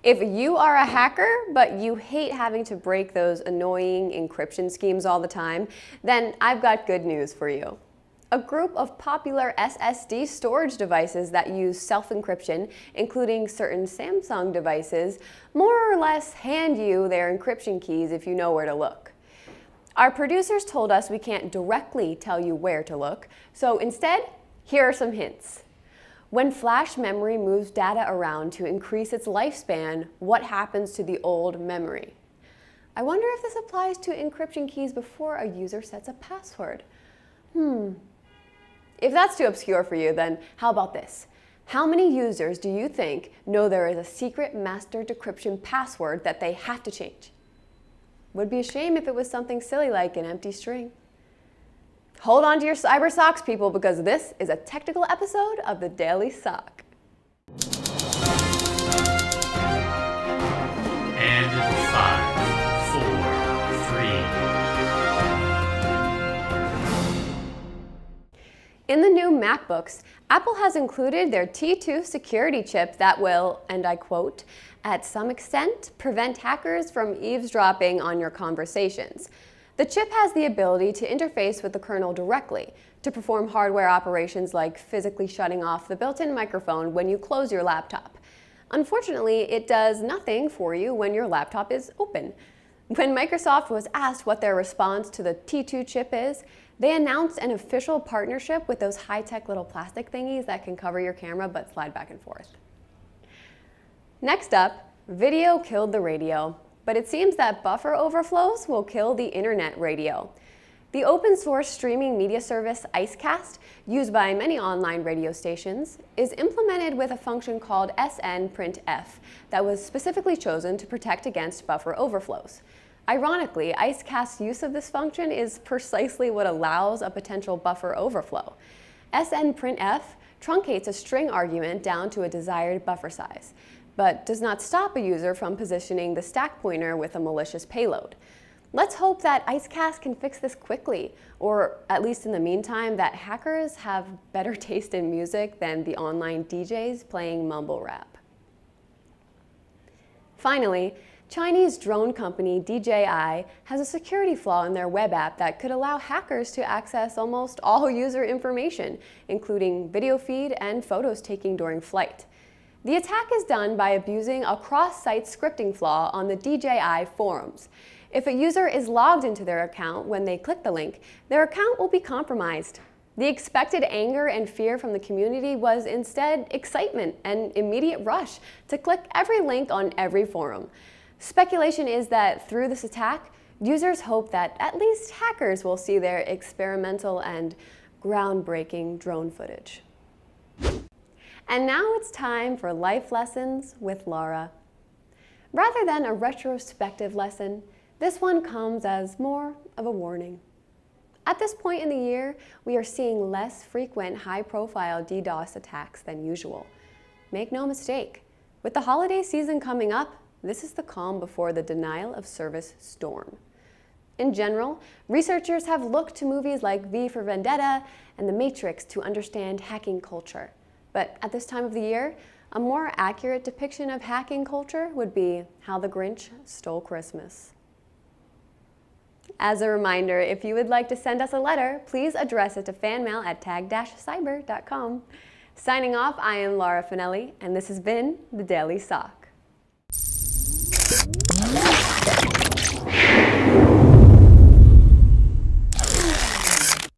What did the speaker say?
If you are a hacker, but you hate having to break those annoying encryption schemes all the time, then I've got good news for you. A group of popular SSD storage devices that use self-encryption, including certain Samsung devices, more or less hand you their encryption keys if you know where to look. Our producers told us we can't directly tell you where to look, so instead, here are some hints. When flash memory moves data around to increase its lifespan, what happens to the old memory? I wonder if this applies to encryption keys before a user sets a password. If that's too obscure for you, then how about this? How many users do you think know there is a secret master decryption password that they have to change? Would be a shame if it was something silly like an empty string. Hold on to your cyber socks, people, because this is a technical episode of the Daily SOC. And 5, 4, 3. In the new MacBooks, Apple has included their T2 security chip that will, and I quote, at some extent, prevent hackers from eavesdropping on your conversations. The chip has the ability to interface with the kernel directly to perform hardware operations like physically shutting off the built-in microphone when you close your laptop. Unfortunately, it does nothing for you when your laptop is open. When Microsoft was asked what their response to the T2 chip is, they announced an official partnership with those high-tech little plastic thingies that can cover your camera but slide back and forth. Next up, video killed the radio. But it seems that buffer overflows will kill the internet radio. The open source streaming media service Icecast, used by many online radio stations, is implemented with a function called SNPrintF that was specifically chosen to protect against buffer overflows. Ironically, Icecast's use of this function is precisely what allows a potential buffer overflow. SNPrintF truncates a string argument down to a desired buffer size, but does not stop a user from positioning the stack pointer with a malicious payload. Let's hope that Icecast can fix this quickly, or at least in the meantime, that hackers have better taste in music than the online DJs playing mumble rap. Finally, Chinese drone company DJI has a security flaw in their web app that could allow hackers to access almost all user information, including video feed and photos taken during flight. The attack is done by abusing a cross-site scripting flaw on the DJI forums. If a user is logged into their account when they click the link, their account will be compromised. The expected anger and fear from the community was instead excitement and immediate rush to click every link on every forum. Speculation is that through this attack, users hope that at least hackers will see their experimental and groundbreaking drone footage. And now it's time for Life Lessons with Laura. Rather than a retrospective lesson, this one comes as more of a warning. At this point in the year, we are seeing less frequent high-profile DDoS attacks than usual. Make no mistake, with the holiday season coming up, this is the calm before the denial of service storm. In general, researchers have looked to movies like V for Vendetta and The Matrix to understand hacking culture. But at this time of the year, a more accurate depiction of hacking culture would be How the Grinch Stole Christmas. As a reminder, if you would like to send us a letter, please address it to fanmail@tag-cyber.com. Signing off, I am Laura Finelli, and this has been the Daily SOC.